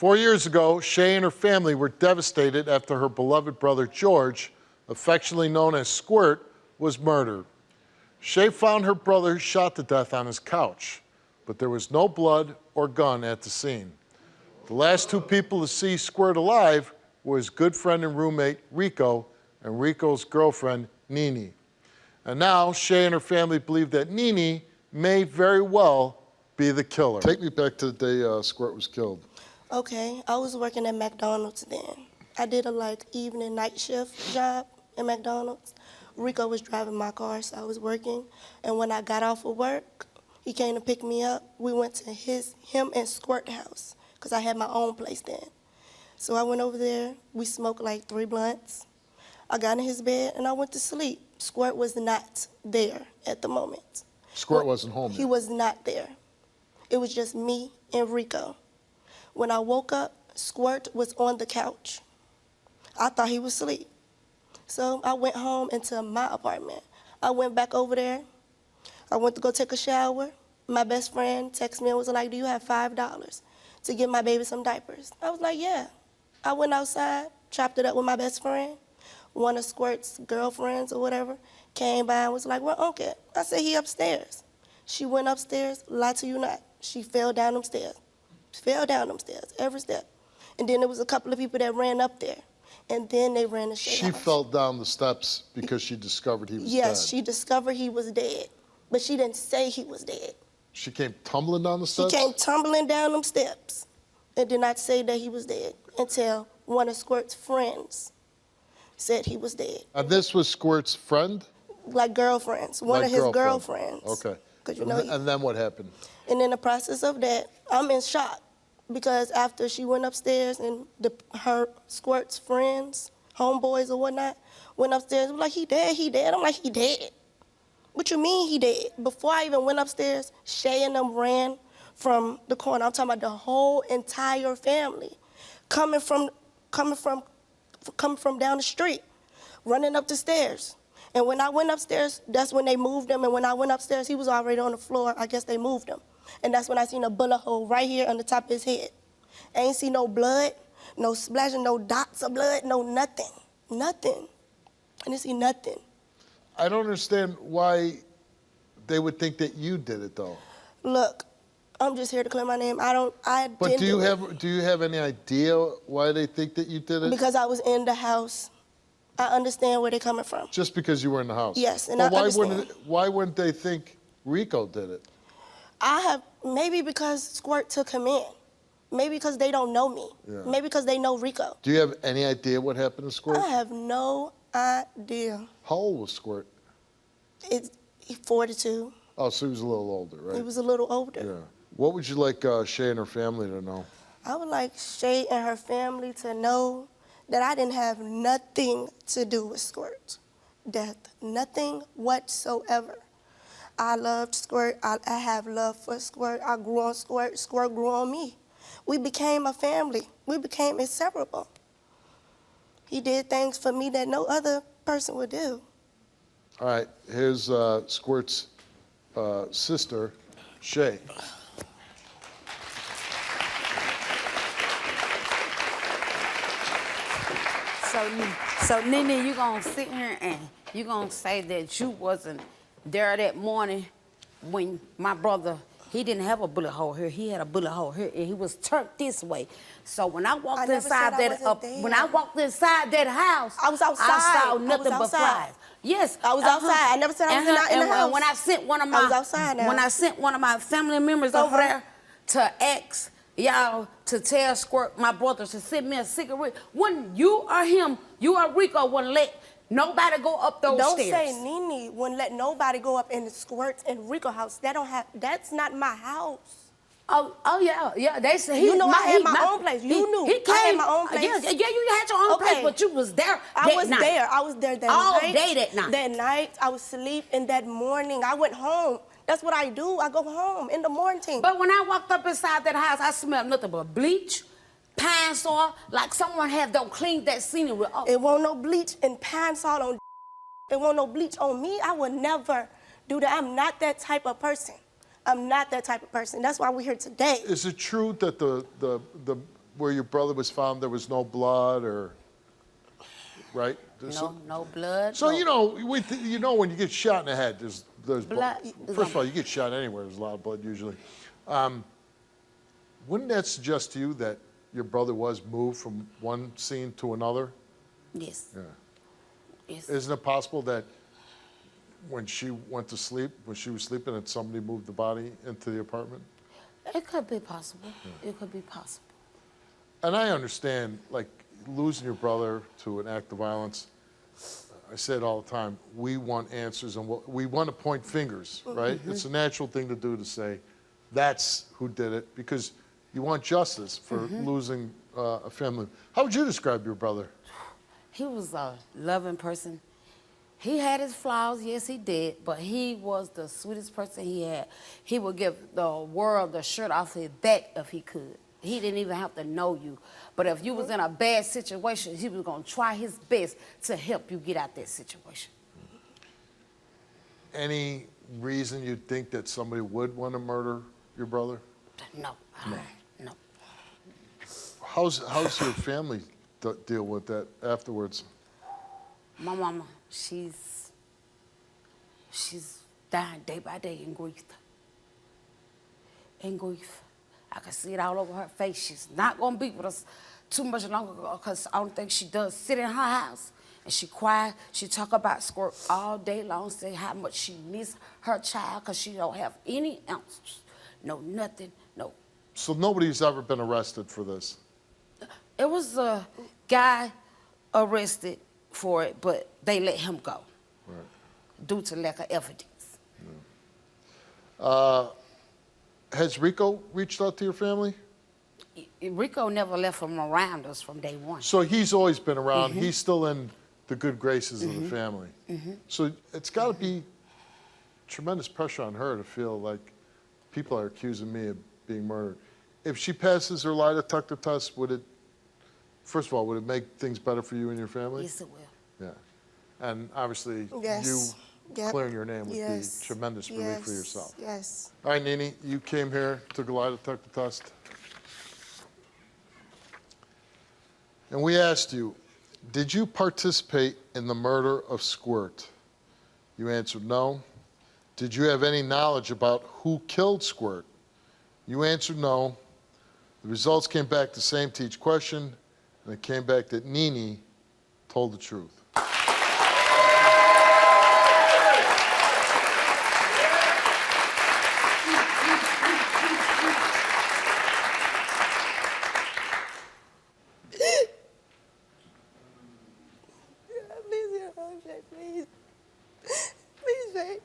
4 years ago, Shay and her family were devastated after her beloved brother George, affectionately known as Squirt, was murdered. Shay found her brother shot to death on his couch, but there was no blood or gun at the scene. The last two people to see Squirt alive were his good friend and roommate, Rico, and Rico's girlfriend, Nene. And now, Shay and her family believe that Nene may very well be the killer. Take me back to the day Squirt was killed. Okay, I was working at McDonald's then. I did a evening night shift job at McDonald's. Rico was driving my car, so I was working. And when I got off of work, he came to pick me up. We went to him and Squirt house, because I had my own place then. So I went over there, we smoked 3 blunts. I got in his bed and I went to sleep. Squirt was not there at the moment. Squirt wasn't home yet. He was not there. It was just me and Rico. When I woke up, Squirt was on the couch. I thought he was asleep. So I went home into my apartment. I went back over there. I went to go take a shower. My best friend texted me and was like, "Do you have $5 to get my baby some diapers?" I was like, "Yeah." I went outside, chopped it up with my best friend. One of Squirt's girlfriends or whatever came by and was like, "Where Uncle at?" I said, "He upstairs." She went upstairs, lie to you not. She fell down them stairs. Fell down them stairs, every step. And then there was a couple of people that ran up there. And then they ran to Shay's house. She fell down the steps because she discovered he was dead. Yes, she discovered he was dead. But she didn't say he was dead. She came tumbling down the steps? She came tumbling down them steps and did not say that he was dead until one of Squirt's friends said he was dead. And this was Squirt's friend? Girlfriends. One of his girlfriends. Okay. And then what happened? And in the process of that, I'm in shock. Because after she went upstairs and her Squirt's friends, homeboys or whatnot, went upstairs and was like, "He dead, he dead." I'm like, "He dead? What you mean he dead?" Before I even went upstairs, Shay and them ran from the corner. I'm talking about the whole entire family coming from down the street, running up the stairs. And when I went upstairs, that's when they moved him. And when I went upstairs, he was already on the floor. I guess they moved him. And that's when I seen a bullet hole right here on the top of his head. I ain't see no blood, no splashing, no dots of blood, no nothing. Nothing. I didn't see nothing. I don't understand why they would think that you did it, though. Look, I'm just here to clear my name. But do you have any idea why they think that you did it? Because I was in the house. I understand where they're coming from. Just because you were in the house? Yes, and I understand. Why wouldn't they think Rico did it? Maybe because Squirt took him in. Maybe because they don't know me. Yeah. Maybe because they know Rico. Do you have any idea what happened to Squirt? I have no idea. How old was Squirt? He's 42. Oh, so he was a little older, right? He was a little older. Yeah. What would you like Shay and her family to know? I would like Shay and her family to know that I didn't have nothing to do with Squirt's death. Nothing whatsoever. I loved Squirt. I have love for Squirt. I grew on Squirt. Squirt grew on me. We became a family. We became inseparable. He did things for me that no other person would do. All right, here's Squirt's sister, Shay. So Nene, you gonna sit here and you gonna say that you wasn't there that morning when my brother, he didn't have a bullet hole here, he had a bullet hole here, and he was turned this way. So when I walked inside that house, I was outside. I saw nothing but flies. Yes, I was outside. I never said I was in the house. When I sent one of my, I was outside now. When I sent one of my family members over there to ask y'all to tell Squirt, my brother, to send me a cigarette, when you or him, you or Rico wouldn't let nobody go up those stairs. Don't say Nene wouldn't let nobody go up in the Squirt and Rico house. That's not my house. Oh yeah. They said I had my own place. You knew. He came. I had my own place. Yeah, you had your own place, but you was there I was there that all night. day that night. That night, I was asleep, and that morning, I went home. That's what I do. I go home in the morning. But when I walked up inside that house, I smelled nothing but bleach, pine saw, like someone had done cleaned that scenery up. It won't no bleach and pine saw on. It won't no bleach on me. I would never do that. I'm not that type of person. I'm not that type of person. That's why we're here today. Is it true that the where your brother was found, there was no blood, or right? No blood. So no. you know when you get shot in the head, there's Blood. First of all, you get shot anywhere. There's a lot of blood usually. Wouldn't that suggest to you that your brother was moved from one scene to another? Yes. Yeah. Yes. Isn't it possible that when she went to sleep, when she was sleeping, that somebody moved the body into the apartment? It could be possible. Yeah. It could be possible. And I understand, like, losing your brother to an act of violence. I say it all the time. We want answers, and we want to point fingers, right? Mm-hmm. It's a natural thing to do, to say, that's who did it, because you want justice for losing a family. How would you describe your brother? He was a loving person. He had his flaws, yes, he did, but he was the sweetest person he had. He would give the world the shirt off his back if he could. He didn't even have to know you. But if you was in a bad situation, he was going to try his best to help you get out that situation. Any reason you think that somebody would want to murder your brother? No. No. How's your family deal with that afterwards? My mama, she's dying day by day in grief. In grief. I can see it all over her face. She's not going to be with us too much longer, because I don't think she does sit in her house and she cry. She talk about Squirt all day long, say how much she miss her child, because she don't have any answers. No, nothing, no. So nobody's ever been arrested for this? It was a guy arrested for it, but they let him go. Right. Due to lack of evidence. Yeah. Has Rico reached out to your family? Rico never left from around us from day one. So he's always been around. He's still in the good graces of the family. So it's got to be tremendous pressure on her to feel like people are accusing me of being murdered. If she passes her lie detector test, first of all, would it make things better for you and your family? Yes, it will. Yeah. And obviously, Yes. you clearing your name would be tremendous relief for yourself. Yes. All right, Nene, you came here, took a lie detector test. And we asked you, did you participate in the murder of Squirt? You answered no. Did you have any knowledge about who killed Squirt? You answered no. The results came back the same to each question, and it came back that Nene told the truth. Please. Please, Shay.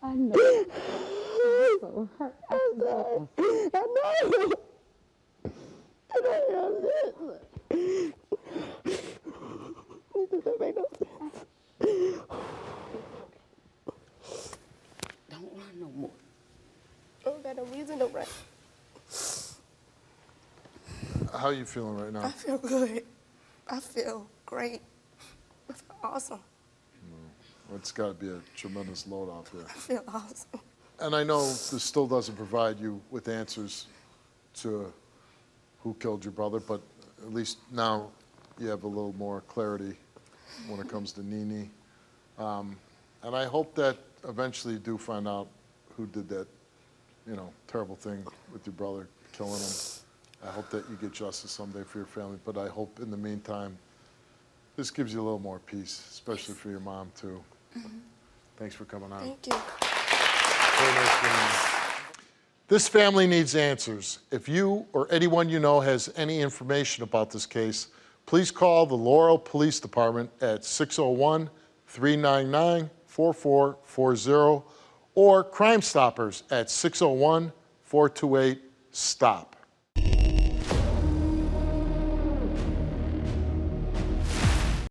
I know. I'm so hurt. I'm so hurt. I know. This doesn't make no sense. Don't run no more. I don't got no reason to run. How are you feeling right now? I feel good. I feel great. I feel awesome. Well, it's got to be a tremendous load off there. I feel awesome. And I know this still doesn't provide you with answers to who killed your brother, but at least now you have a little more clarity when it comes to Nene. And I hope that eventually you do find out who did that, terrible thing with your brother, killing him. I hope that you get justice someday for your family, but I hope in the meantime, this gives you a little more peace, especially for your mom too. Thanks for coming on. Thank you. Very nice meeting you. This family needs answers. If you or anyone you know has any information about this case, please call the Laurel Police Department at 601-399-4440 or Crime Stoppers at 601-428-STOP.